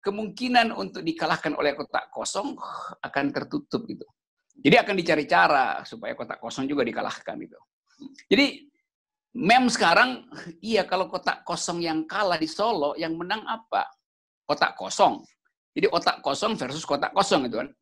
kemungkinan untuk dikalahkan oleh kotak kosong akan tertutup gitu. Jadi akan dicari cara supaya kotak kosong juga dikalahkan gitu. Jadi meme sekarang, iya kalau kotak kosong yang kalah di Solo, yang menang apa? Kotak kosong. Jadi otak kosong versus kotak kosong gitu kan.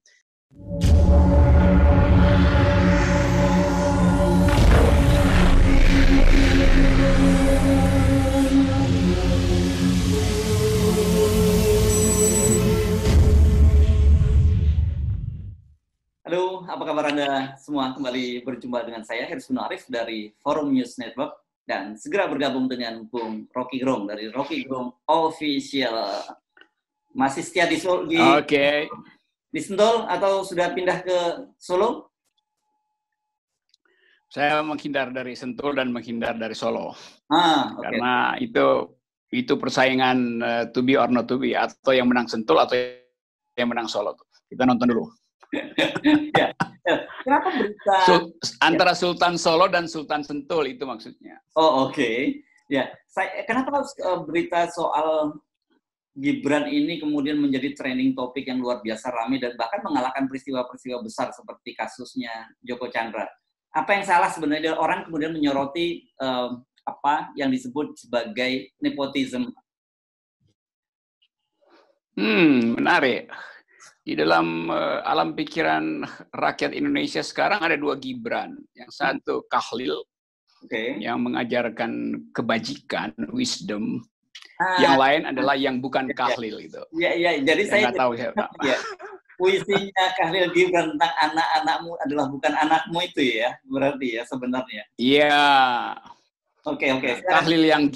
Halo, apa kabar Anda semua? Kembali berjumpa dengan saya, Hersunu Arif dari Forum News Network. Dan segera bergabung dengan Bung Rocky Gerung dari Rocky Gerung Official. Masih setia di Sentul atau sudah pindah ke Solo? Saya menghindar dari Sentul dan menghindar dari Solo. Okay. Karena itu persaingan to be or not to be. Atau yang menang Sentul atau yang menang Solo. Kita nonton dulu. Ya. Kenapa berita antara Sultan Solo dan Sultan Sentul itu maksudnya. Oke. Ya, kenapa berita soal Gibran ini kemudian menjadi trending topik yang luar biasa ramai dan bahkan mengalahkan peristiwa-peristiwa besar seperti kasusnya Joko Chandra. Apa yang salah sebenarnya orang kemudian menyoroti apa yang disebut sebagai nepotisme? Menarik. Di dalam alam pikiran rakyat Indonesia sekarang ada dua Gibran. Yang satu Khalil, yang mengajarkan kebajikan, wisdom. Yang lain adalah yang bukan Khalil itu. Iya. Jadi saya nggak tahu siapa. Ya, puisinya Khalil Gibran tentang anak-anakmu adalah bukan anakmu itu ya, berarti ya sebenarnya. Iya. Oke. Khalil yang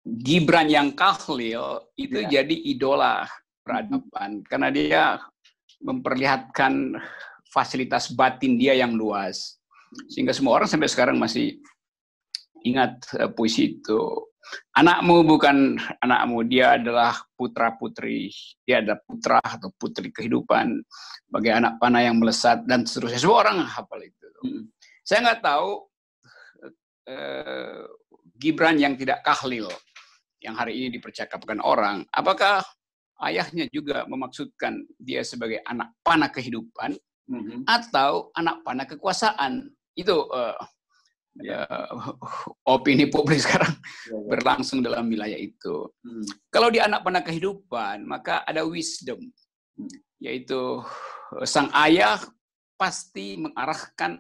Gibran yang Khalil itu jadi idola peradaban karena dia memperlihatkan fasilitas batin dia yang luas sehingga semua orang sampai sekarang masih ingat puisi itu. Anakmu bukan anakmu, dia adalah putra-putri, dia adalah putra atau putri kehidupan sebagai anak panah yang melesat dan seterusnya. Semua orang hafal itu. Saya nggak tahu Gibran yang tidak Khalil yang hari ini dipercakapkan orang, apakah ayahnya juga memaksudkan dia sebagai anak panah kehidupan atau anak panah kekuasaan? Itu opini publik sekarang berlangsung dalam wilayah itu. Kalau di anak panah kehidupan, maka ada wisdom, yaitu sang ayah pasti mengarahkan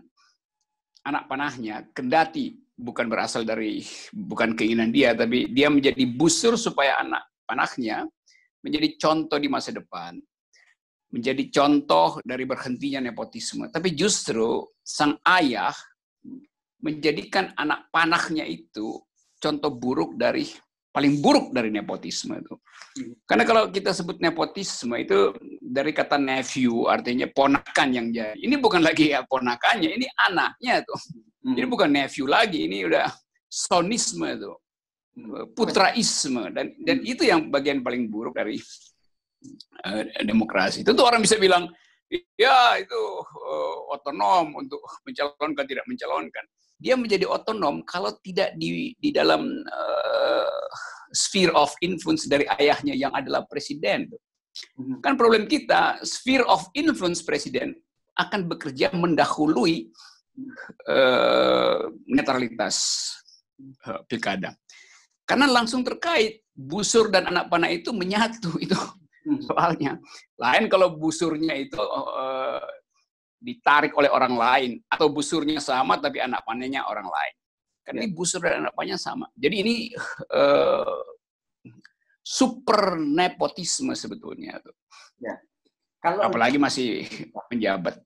anak panahnya, kendati bukan berasal dari, bukan keinginan dia, tapi dia menjadi busur supaya anak panahnya menjadi contoh di masa depan. Menjadi contoh dari berhentinya nepotisme. Tapi justru sang ayah menjadikan anak panahnya itu contoh paling buruk dari nepotisme itu. Karena kalau kita sebut nepotisme itu dari kata nephew, artinya ponakan yang jadi. Ini bukan lagi ya ponakannya, ini anaknya tuh. Jadi bukan nephew lagi, ini udah sonisme itu, putraisme, dan itu yang bagian paling buruk dari demokrasi. Tentu orang bisa bilang, ya itu otonom untuk mencalonkan tidak mencalonkan. Dia menjadi otonom kalau tidak di dalam sphere of influence dari ayahnya yang adalah presiden. Kan problem kita, sphere of influence presiden akan bekerja mendahului netralitas pilkada. Karena langsung terkait, busur dan anak panah itu menyatu itu soalnya. Lain kalau busurnya itu ditarik oleh orang lain atau busurnya sama tapi anak panahnya orang lain. Karena ini busur dan anak panahnya sama. Jadi ini super nepotisme sebetulnya tuh. Apalagi masih menjabat.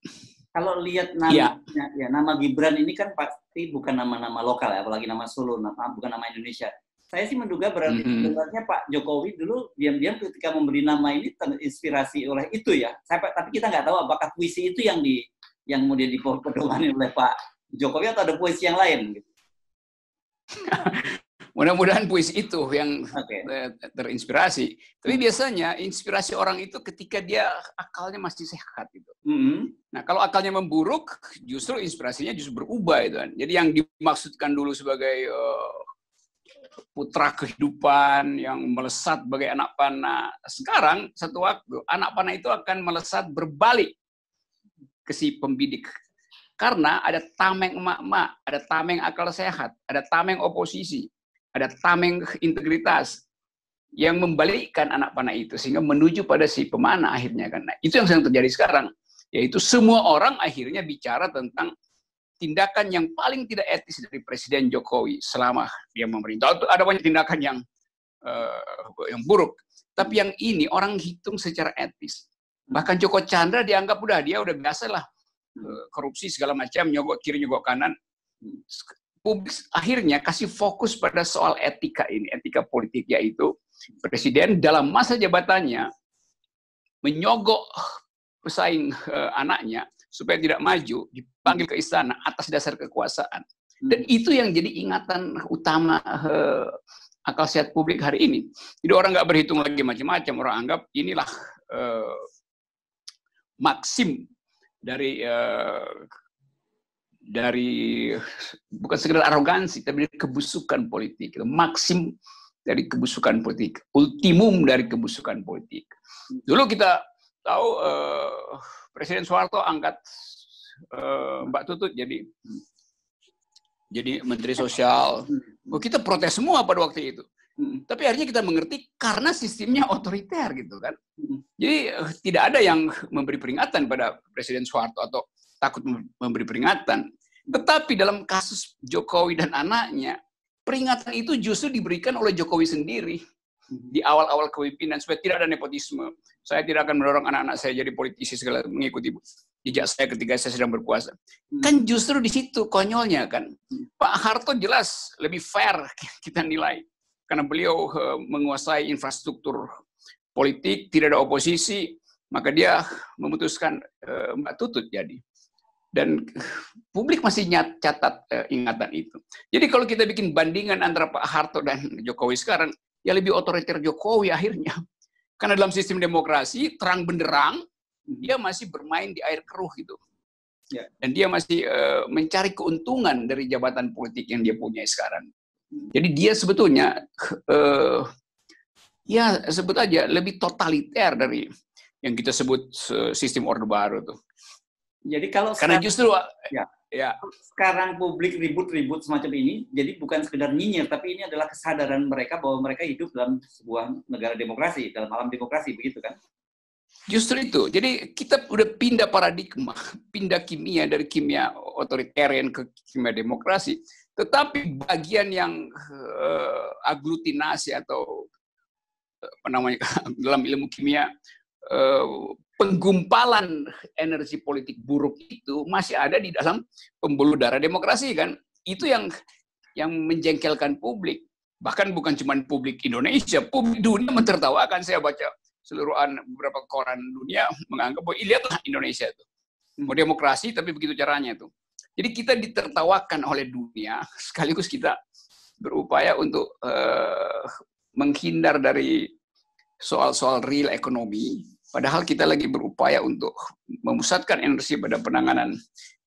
Kalau lihat namanya, nama Gibran ini kan pasti bukan nama-nama lokal ya, apalagi nama Solo, bukan nama Indonesia. Saya sih menduga berarti sebenarnya Pak Jokowi dulu diam-diam ketika memberi nama ini terinspirasi oleh itu ya. Tapi kita nggak tahu apakah puisi itu yang kemudian dipedomani oleh Pak Jokowi atau ada puisi yang lain. Gitu. Mudah-mudahan puisi itu yang terinspirasi. Tapi biasanya inspirasi orang itu ketika dia akalnya masih sehat gitu. Nah kalau akalnya memburuk, justru inspirasinya justru berubah itu kan. Jadi yang dimaksudkan dulu sebagai putra kehidupan yang melesat bagai anak panah. Sekarang satu waktu anak panah itu akan melesat berbalik ke si pembidik. Karena ada tameng emak-emak, ada tameng akal sehat, ada tameng oposisi, ada tameng integritas yang membalikkan anak panah itu sehingga menuju pada si pemanah akhirnya kan. Nah, itu yang sedang terjadi sekarang, yaitu semua orang akhirnya bicara tentang tindakan yang paling tidak etis dari Presiden Jokowi selama dia memerintah. Ada banyak tindakan yang buruk, tapi yang ini orang hitung secara etis. Bahkan Joko Chandra dianggap dia udah biasa lah korupsi segala macam, nyogok kiri nyogok kanan. Publik akhirnya kasih fokus pada soal etika ini, etika politik, yaitu Presiden dalam masa jabatannya menyogok pesaing anaknya supaya tidak maju, dipanggil ke istana atas dasar kekuasaan. Dan itu yang jadi ingatan utama akal sehat publik hari ini. Jadi orang nggak berhitung lagi macam-macam, orang anggap inilah maksim dari bukan sekedar arogansi, tapi dari kebusukan politik. Maksim dari kebusukan politik, ultimum dari kebusukan politik. Dulu kita tahu Presiden Soeharto angkat Mbak Tutut jadi Menteri Sosial. Kita protes semua pada waktu itu. Tapi akhirnya kita mengerti karena sistemnya otoriter gitu kan. Jadi tidak ada yang memberi peringatan pada Presiden Soeharto atau takut memberi peringatan. Tetapi dalam kasus Jokowi dan anaknya, peringatan itu justru diberikan oleh Jokowi sendiri di awal-awal kepemimpinan supaya tidak ada nepotisme. Saya tidak akan mendorong anak-anak saya jadi politisi segala mengikuti jejak saya ketika saya sedang berkuasa. Kan justru di situ konyolnya kan. Pak Harto jelas lebih fair kita nilai. Karena beliau menguasai infrastruktur politik, tidak ada oposisi, maka dia memutuskan Mbak Tutut jadi. Dan publik masih catat ingatan itu. Jadi kalau kita bikin bandingan antara Pak Harto dan Jokowi sekarang, ya lebih otoriter Jokowi akhirnya. Karena dalam sistem demokrasi, terang benderang, dia masih bermain di air keruh gitu. Dan dia masih mencari keuntungan dari jabatan politik yang dia punya sekarang. Jadi dia sebetulnya, ya sebut aja, lebih totaliter dari yang kita sebut sistem Orde Baru tuh. Jadi kalau karena justru sekarang publik ribut-ribut semacam ini, jadi bukan sekedar nyinyir, tapi ini adalah kesadaran mereka bahwa mereka hidup dalam sebuah negara demokrasi, dalam alam demokrasi, begitu kan? Justru itu. Jadi kita udah pindah paradigma, pindah kimia dari kimia otoritarian ke kimia demokrasi. Tetapi bagian yang aglutinasi atau apa namanya dalam ilmu kimia penggumpalan energi politik buruk itu masih ada di dalam pembuluh darah demokrasi kan. Itu yang menjengkelkan publik. Bahkan bukan cuma publik Indonesia, publik dunia mentertawakan. Saya baca beberapa koran dunia menganggap bahwa lihatlah Indonesia itu mau demokrasi tapi begitu caranya tuh. Jadi kita ditertawakan oleh dunia sekaligus kita berupaya untuk menghindar dari soal-soal real ekonomi. Padahal kita lagi berupaya untuk memusatkan energi pada penanganan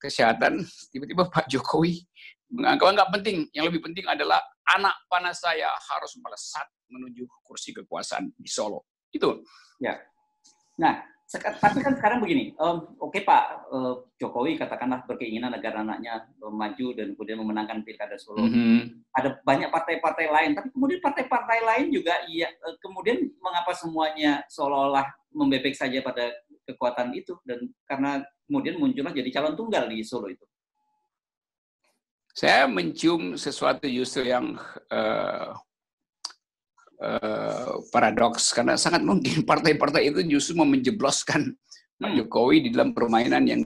kesehatan. Tiba-tiba Pak Jokowi menganggap nggak penting. Yang lebih penting adalah anak panah saya harus melesat menuju kursi kekuasaan di Solo. Itu. Ya. Nah, tapi kan sekarang begini. Oke Pak Jokowi katakanlah berkeinginan agar anaknya maju dan kemudian memenangkan Pilkada Solo. Ada banyak partai-partai lain, tapi kemudian partai-partai lain juga kemudian mengapa semuanya seolah-olah membebek saja pada kekuatan itu, dan karena kemudian muncullah jadi calon tunggal di Solo itu. Saya mencium sesuatu justru yang paradoks, karena sangat mungkin partai-partai itu justru mau menjebloskan Pak Jokowi di dalam permainan yang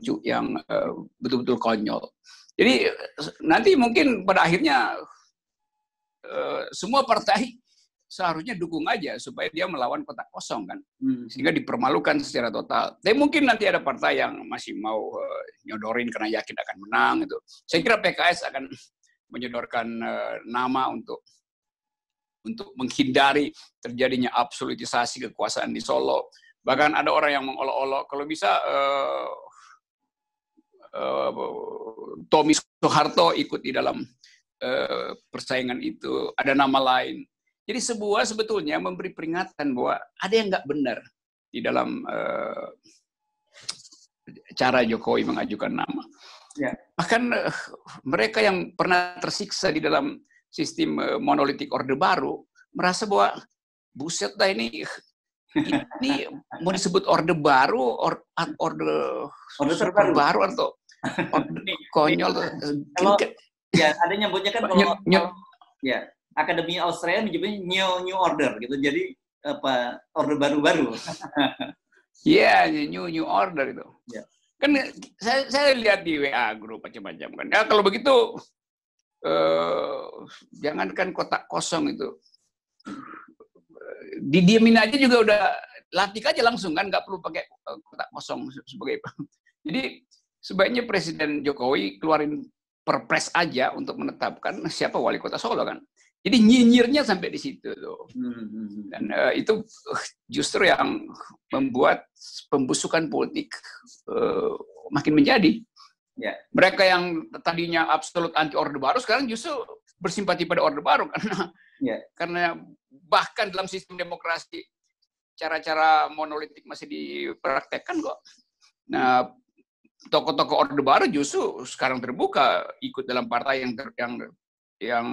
betul-betul konyol. Jadi nanti mungkin pada akhirnya semua partai seharusnya dukung aja supaya dia melawan kotak kosong kan, sehingga dipermalukan secara total. Tapi mungkin nanti ada partai yang masih mau nyodorin karena yakin akan menang itu. Saya kira PKS akan menyodorkan nama untuk menghindari terjadinya absolutisasi kekuasaan di Solo. Bahkan ada orang yang mengolok-olok kalau bisa Tommy Soeharto ikut di dalam persaingan itu, ada nama lain. Jadi sebetulnya memberi peringatan bahwa ada yang nggak benar di dalam cara Jokowi mengajukan nama. Ya. Bahkan mereka yang pernah tersiksa di dalam sistem monolitik Orde Baru merasa bahwa buset dah ini mau disebut Orde Baru, orde terbaru atau orde konyol. Kalau ya ada nyebutnya kan kalau ya Akademi Australia menyebutnya New Order gitu. Jadi apa orde baru-baru. Iya, New Order itu. Ya. Kan saya lihat di WA grup macam-macam kan. Ya kalau begitu jangankan kotak kosong itu. Didiemin aja juga udah lantik aja langsung kan, nggak perlu pakai kotak kosong sebagai. Jadi sebaiknya Presiden Jokowi keluarin perpres aja untuk menetapkan siapa wali kota Solo kan. Jadi nyinyirnya sampai di situ tuh. Dan itu justru yang membuat pembusukan politik makin menjadi. Ya. Mereka yang tadinya absolut anti Orde Baru sekarang justru bersimpati pada Orde Baru karena bahkan dalam sistem demokrasi cara-cara monolitik masih dipraktekkan kok. Nah, tokoh-tokoh Orde Baru justru sekarang terbuka ikut dalam partai yang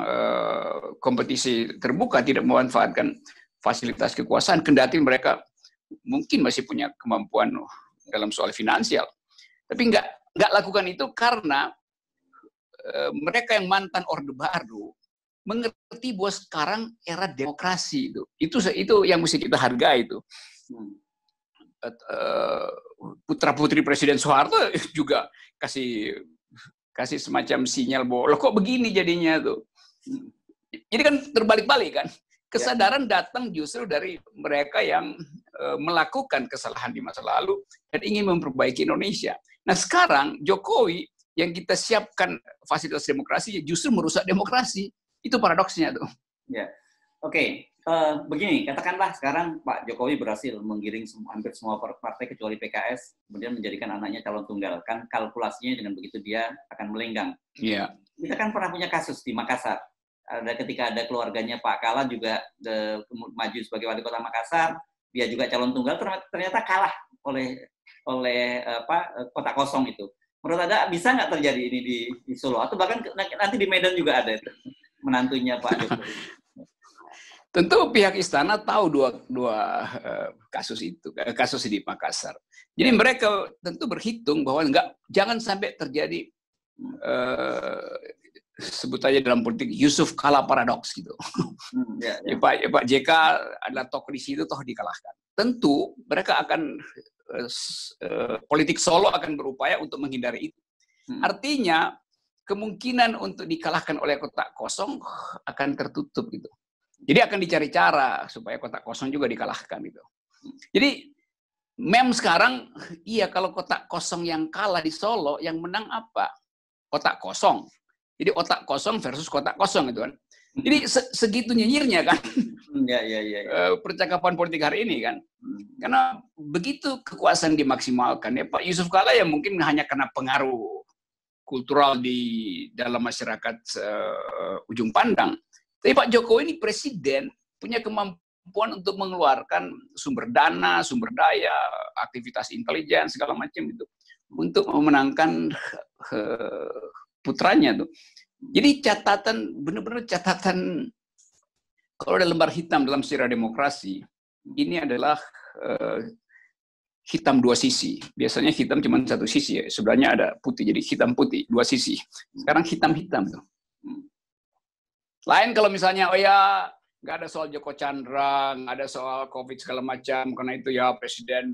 kompetisi terbuka, tidak memanfaatkan fasilitas kekuasaan, kendati mereka mungkin masih punya kemampuan dalam soal finansial. Tapi nggak lakukan itu karena mereka yang mantan Orde Baru mengerti bahwa sekarang era demokrasi itu yang mesti kita hargai itu. Putra-putri Presiden Soeharto juga kasih semacam sinyal bahwa kok begini jadinya tuh. Jadi kan terbalik-balik kan. Kesadaran datang justru dari mereka yang melakukan kesalahan di masa lalu dan ingin memperbaiki Indonesia. Nah sekarang Jokowi yang kita siapkan fasilitas demokrasi justru merusak demokrasi. Itu paradoksnya tuh. Ya, oke. Begini, katakanlah sekarang Pak Jokowi berhasil menggiring hampir semua partai kecuali PKS, kemudian menjadikan anaknya calon tunggal. Kan kalkulasinya dengan begitu dia akan melenggang. Iya. Kita kan pernah punya kasus di Makassar. Ketika ada keluarganya Pak Kala juga maju sebagai wali kota Makassar, dia juga calon tunggal, ternyata kalah oleh kota kosong itu. Menurut Anda bisa nggak terjadi ini di Solo? Atau bahkan nanti di Medan juga ada itu, menantunya Pak Jokowi? Tentu pihak istana tahu dua kasus itu, kasus di Makassar. Jadi mereka tentu berhitung bahwa jangan sampai terjadi sebut aja dalam politik Yusuf Kala paradoks gitu. Pak JK adalah tokoh di situ, toh dikalahkan. Tentu mereka akan politik Solo akan berupaya untuk menghindari itu. Artinya kemungkinan untuk dikalahkan oleh kotak kosong akan tertutup gitu. Jadi akan dicari cara supaya kotak kosong juga dikalahkan gitu. Jadi sekarang iya kalau kotak kosong yang kalah di Solo, yang menang apa? Kotak kosong. Jadi otak kosong versus kotak kosong itu kan. Jadi segitu nyinyirnya kan. Ya. Percakapan politik hari ini kan. Karena begitu kekuasaan dimaksimalkan ya Pak Yusuf Kala ya mungkin hanya karena pengaruh kultural di dalam masyarakat ujung pandang. Tapi Pak Jokowi ini presiden punya kemampuan untuk mengeluarkan sumber dana, sumber daya, aktivitas intelijen segala macam itu untuk memenangkan putranya tuh. Jadi benar-benar catatan kalau ada lembar hitam dalam sejarah demokrasi, ini adalah hitam dua sisi. Biasanya hitam cuma satu sisi, ya. Sebelahnya ada putih, jadi hitam putih, dua sisi. Sekarang hitam-hitam tuh. Lain kalau misalnya, oh ya, nggak ada soal Joko Chandra, nggak ada soal COVID segala macam, karena itu ya Presiden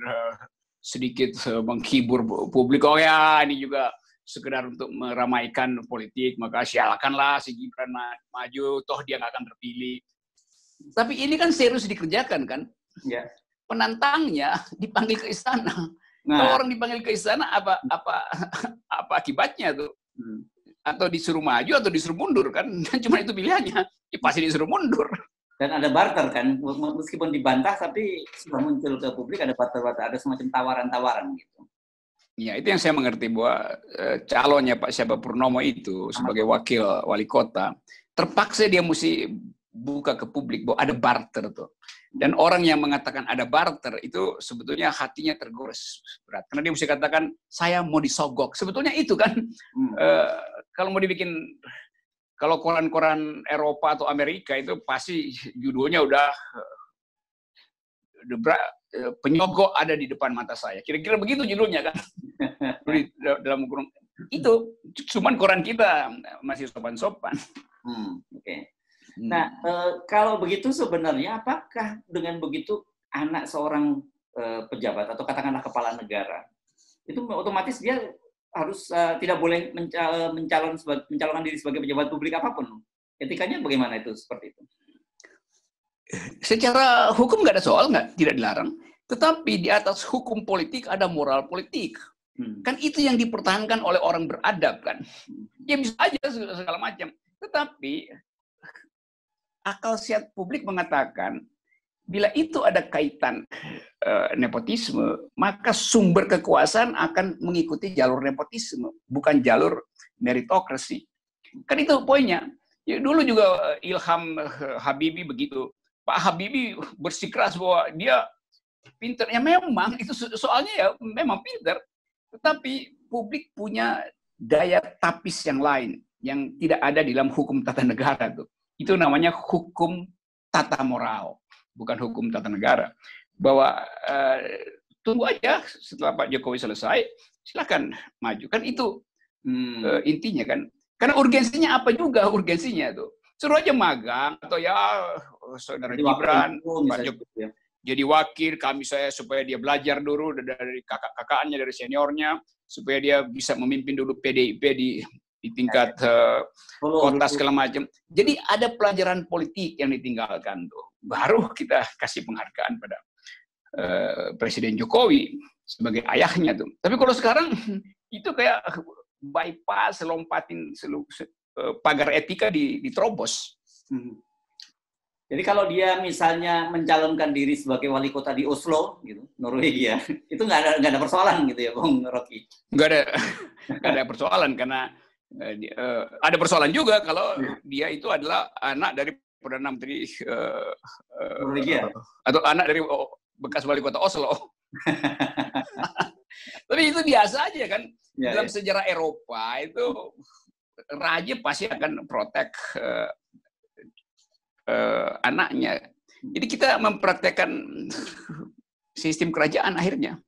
sedikit menghibur publik. Oh ya, ini juga sekedar untuk meramaikan politik, maka silakanlah si Gibran maju, toh dia nggak akan terpilih. Tapi ini kan serius dikerjakan kan? Ya. Penantangnya dipanggil ke istana. Kalau orang dipanggil ke istana, apa akibatnya tuh? Atau disuruh maju atau disuruh mundur kan? Cuma itu pilihannya. Ya, pasti disuruh mundur. Dan ada barter kan, meskipun dibantah tapi sudah muncul ke publik ada barter-barter, ada semacam tawaran-tawaran gitu. Ya, itu yang saya mengerti bahwa calonnya Pak Syaba Purnomo itu sebagai wakil wali kota, terpaksa dia mesti buka ke publik bahwa ada barter tuh. Dan orang yang mengatakan ada barter itu sebetulnya hatinya tergores berat. Karena dia mesti katakan, saya mau disogok. Sebetulnya itu kan, kalau mau dibikin, kalau koran-koran Eropa atau Amerika itu pasti judulnya udah penyogok ada di depan mata saya. Kira-kira begitu judulnya kan. Dalam kurung itu cuman koran kita masih sopan-sopan. Oke. Nah, kalau begitu sebenarnya apakah dengan begitu anak seorang pejabat atau katakanlah kepala negara itu otomatis dia harus tidak boleh mencalonkan diri sebagai pejabat publik apapun? Etikanya bagaimana itu seperti itu? Secara hukum nggak ada soal, tidak dilarang. Tetapi di atas hukum politik ada moral politik. Kan itu yang dipertahankan oleh orang beradab kan. Ya bisa aja segala macam. Tetapi akal sehat publik mengatakan bila itu ada kaitan nepotisme, maka sumber kekuasaan akan mengikuti jalur nepotisme, bukan jalur meritokrasi. Kan itu poinnya. Ya, dulu juga Ilham Habibie begitu. Pak Habibie bersikeras bahwa dia pinter. Ya memang itu soalnya ya memang pinter. Tetapi publik punya daya tapis yang lain yang tidak ada di dalam hukum tata negara tuh. Itu namanya hukum tata moral, bukan hukum tata negara. Bahwa tunggu aja setelah Pak Jokowi selesai, silakan maju. Kan itu intinya kan. Karena urgensinya apa juga urgensinya tuh. Suruh aja magang atau ya saudara Gibran, Pak Jokowi jadi wakil saya supaya dia belajar dulu dari kakak-kakaknya, dari seniornya, supaya dia bisa memimpin dulu PDIP di tingkat kota segala macam. Jadi ada pelajaran politik yang ditinggalkan tuh. Baru kita kasih penghargaan pada Presiden Jokowi sebagai ayahnya tuh. Tapi kalau sekarang itu kayak bypass, lompatin pagar etika diterobos. Jadi kalau dia misalnya mencalonkan diri sebagai wali kota di Oslo, gitu, Norwegia, itu nggak ada persoalan gitu ya, Bung Rocky? Nggak ada persoalan karena ada persoalan juga kalau dia itu adalah anak dari Perdana Menteri Norwegia atau anak dari bekas wali kota Oslo. Tapi itu biasa aja kan. Ya, dalam sejarah Eropa itu raja pasti akan protek anaknya. Jadi kita mempraktekkan sistem kerajaan akhirnya.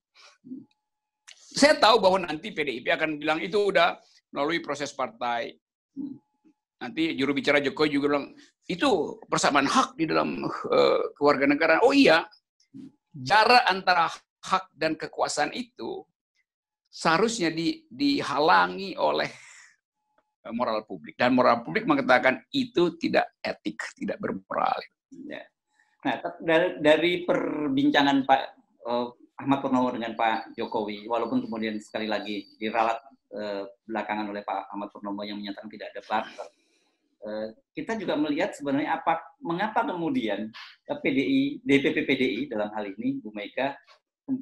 Saya tahu bahwa nanti PDIP akan bilang itu udah melalui proses partai. Nanti juru bicara Jokowi juga bilang itu persamaan hak di dalam kewarganegaraan. Oh iya, jarak antara hak dan kekuasaan itu seharusnya dihalangi oleh moral publik. Dan moral publik mengatakan itu tidak etik, tidak bermoral. Ya. Nah, dari perbincangan Pak Ahmad Purnomo dengan Pak Jokowi, walaupun kemudian sekali lagi diralat belakangan oleh Pak Ahmad Purnomo yang menyatakan tidak ada barter, kita juga melihat sebenarnya mengapa kemudian DPP PDI dalam hal ini Bu Mega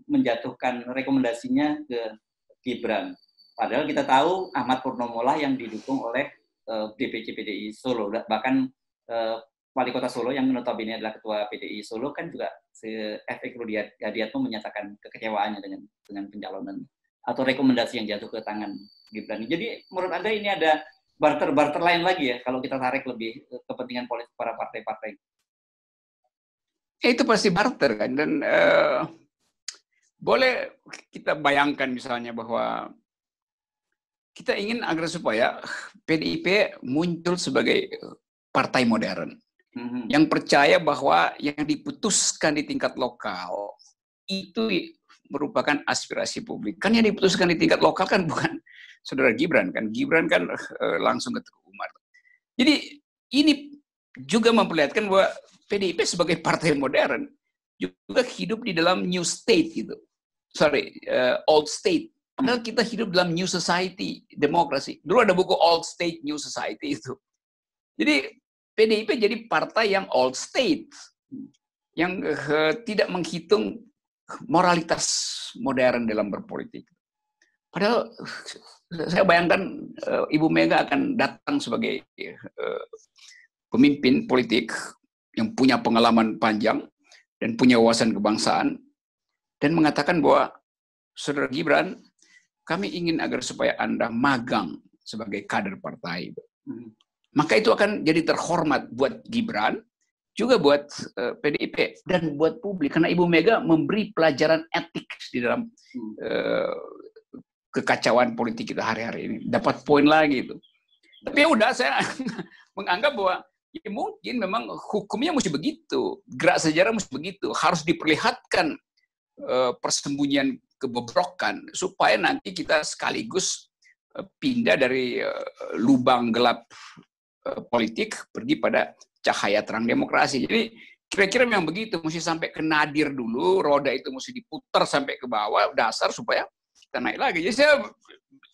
menjatuhkan rekomendasinya ke Gibran. Padahal kita tahu Ahmad Purnomo lah yang didukung oleh DPC PDI Solo. Bahkan Wali Kota Solo yang notabene adalah Ketua PDI Solo kan juga Efek Rudiatmo menyatakan kekecewaannya dengan pencalonan atau rekomendasi yang jatuh ke tangan Gibran. Jadi menurut Anda ini ada barter lain lagi ya kalau kita tarik lebih kepentingan politik para partai-partai? Itu pasti barter kan, dan boleh kita bayangkan misalnya bahwa kita ingin agar supaya PDIP muncul sebagai partai modern yang percaya bahwa yang diputuskan di tingkat lokal itu merupakan aspirasi publik. Kan yang diputuskan di tingkat lokal kan bukan saudara Gibran kan. Gibran kan langsung ke Teguh Umar. Jadi ini juga memperlihatkan bahwa PDIP sebagai partai modern juga hidup di dalam new state gitu. Old state. Padahal kita hidup dalam new society, demokrasi. Dulu ada buku Old State, New Society itu. Jadi PDIP jadi partai yang old state, yang tidak menghitung moralitas modern dalam berpolitik. Padahal saya bayangkan Ibu Mega akan datang sebagai pemimpin politik yang punya pengalaman panjang dan punya wawasan kebangsaan dan mengatakan bahwa Saudara Gibran, kami ingin agar supaya Anda magang sebagai kader partai. Maka itu akan jadi terhormat buat Gibran, juga buat PDIP dan buat publik, karena Ibu Mega memberi pelajaran etik di dalam kekacauan politik kita hari-hari ini. Dapat poin lagi itu. Tapi ya udah, saya menganggap bahwa ya mungkin memang hukumnya mesti begitu, gerak sejarah mesti begitu, harus diperlihatkan persembunyian kebobrokan supaya nanti kita sekaligus pindah dari lubang gelap politik pergi pada cahaya terang demokrasi. Jadi kira-kira memang begitu, mesti sampai ke nadir dulu, roda itu mesti diputar sampai ke bawah dasar supaya kita naik lagi. Jadi saya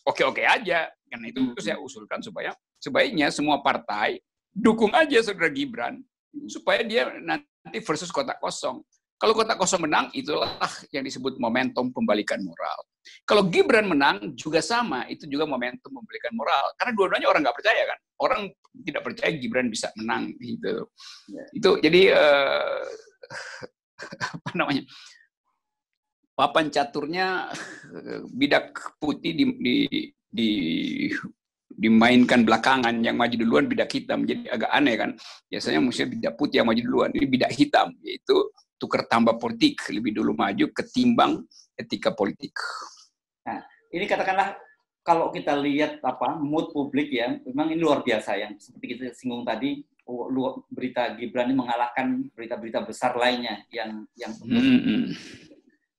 oke-oke aja, karena itu saya usulkan supaya sebaiknya semua partai dukung aja Saudara Gibran supaya dia nanti versus kotak kosong. Kalau kotak kosong menang, itulah yang disebut momentum pembalikan moral. Kalau Gibran menang juga sama, itu juga momentum pembalikan moral. Karena dua-duanya orang nggak percaya kan, orang tidak percaya Gibran bisa menang gitu. Itu jadi apa namanya? Papan caturnya bidak putih dimainkan belakangan, yang maju duluan bidak hitam, jadi agak aneh kan. Biasanya mesti bidak putih yang maju duluan, ini bidak hitam, yaitu tukar tambah politik, lebih dulu maju ketimbang etika politik. Nah, ini katakanlah kalau kita lihat mood publik ya, memang ini luar biasa yang seperti kita singgung tadi, berita Gibran ini mengalahkan berita-berita besar lainnya yang sebelumnya.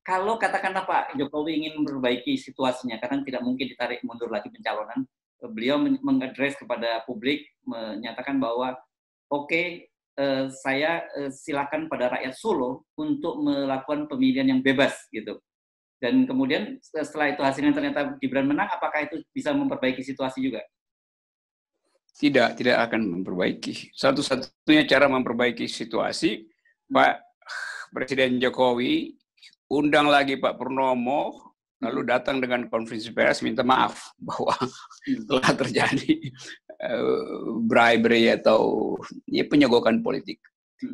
Kalau katakanlah Pak Jokowi ingin memperbaiki situasinya, karena tidak mungkin ditarik mundur lagi pencalonan, beliau mengadres kepada publik, menyatakan bahwa oke, saya silakan pada rakyat Solo untuk melakukan pemilihan yang bebas gitu. Dan kemudian setelah itu hasilnya ternyata Gibran menang, apakah itu bisa memperbaiki situasi juga? Tidak akan memperbaiki. Satu-satunya cara memperbaiki situasi, Pak Presiden Jokowi undang lagi Pak Purnomo, lalu datang dengan konferensi pers minta maaf bahwa telah terjadi bribery atau ya penyogokan politik.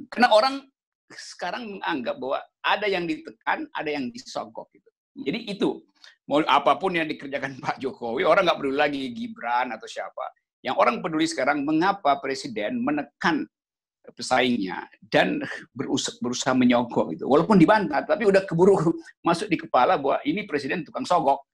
Karena orang sekarang menganggap bahwa ada yang ditekan, ada yang disogok gitu. Jadi itu, mau apapun yang dikerjakan Pak Jokowi, orang nggak peduli lagi Gibran atau siapa. Yang orang peduli sekarang mengapa Presiden menekan pesaingnya dan berusaha menyogok gitu. Walaupun dibantah, tapi udah keburu masuk di kepala bahwa ini Presiden tukang sogok.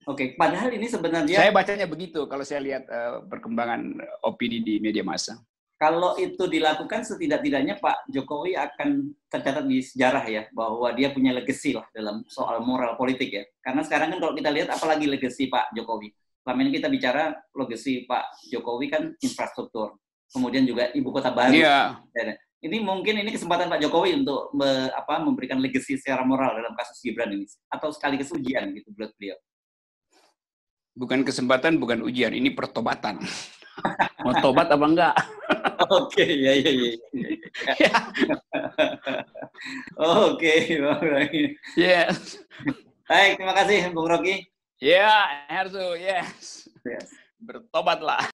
Oke, padahal ini sebenarnya... Saya bacanya begitu kalau saya lihat perkembangan opini di media massa. Kalau itu dilakukan, setidak-tidaknya Pak Jokowi akan tercatat di sejarah ya, bahwa dia punya legacy lah dalam soal moral politik ya. Karena sekarang kan kalau kita lihat, apalagi legacy Pak Jokowi. Selama ini kita bicara legacy Pak Jokowi kan infrastruktur. Kemudian juga ibu kota baru. Iya. Ini mungkin ini kesempatan Pak Jokowi untuk memberikan legacy secara moral dalam kasus Gibran ini, atau sekaligus ujian gitu buat beliau. Bukan kesempatan, bukan ujian, ini pertobatan. Mau tobat apa enggak? Oke, ya. Oke, ya. Baik, terima kasih Bung Rocky. Ya, Herzo, yes. Bertobatlah.